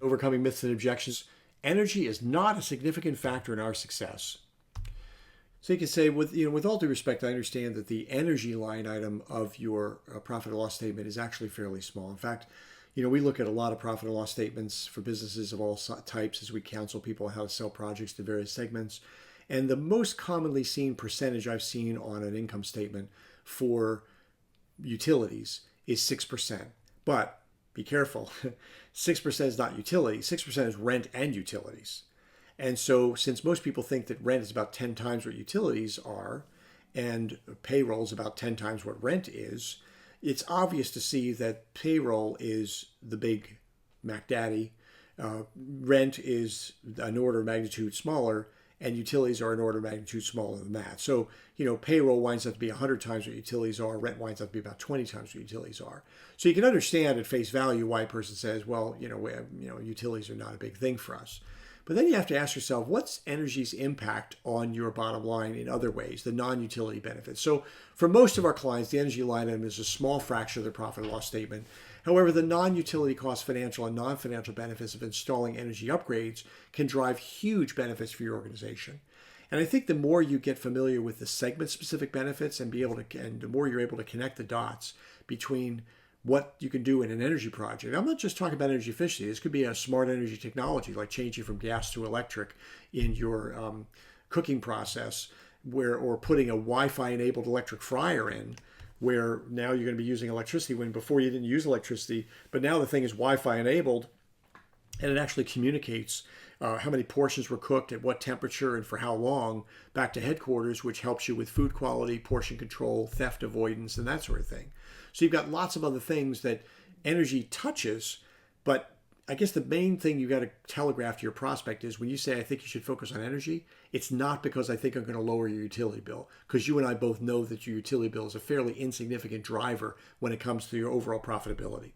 Overcoming myths and objections. Energy is not a significant factor in our success. So you can say, with all due respect, I understand that the energy line item of your profit or loss statement is actually fairly small. In fact, we look at a lot of profit and loss statements for businesses of all types as we counsel people on how to sell projects to various segments. And the most commonly seen percentage I've seen on an income statement for utilities is 6%. But be careful, 6% is not utilities, 6% is rent and utilities. And so since most people think that rent is about 10 times what utilities are and payroll is about 10 times what rent is, it's obvious to see that payroll is the big Mac Daddy, rent is an order of magnitude smaller, and utilities are an order of magnitude smaller than that. So, payroll winds up to be 100 times what utilities are, rent winds up to be about 20 times what utilities are. So you can understand at face value why a person says, well, utilities are not a big thing for us. But then you have to ask yourself, what's energy's impact on your bottom line in other ways, the non-utility benefits? So for most of our clients, the energy line item is a small fraction of their profit and loss statement. However, the non-utility cost financial and non-financial benefits of installing energy upgrades can drive huge benefits for your organization. And I think the more you get familiar with the segment-specific benefits and the more you're able to connect the dots between what you can do in an energy project. I'm not just talking about energy efficiency. This could be a smart energy technology, like changing from gas to electric in your cooking process, or putting a Wi-Fi enabled electric fryer in, where now you're going to be using electricity when before you didn't use electricity, but now the thing is Wi-Fi enabled, and it actually communicates how many portions were cooked at what temperature and for how long back to headquarters, which helps you with food quality, portion control, theft avoidance, and that sort of thing. So you've got lots of other things that energy touches, but I guess the main thing you got to telegraph to your prospect is when you say, I think you should focus on energy, it's not because I think I'm going to lower your utility bill, because you and I both know that your utility bill is a fairly insignificant driver when it comes to your overall profitability.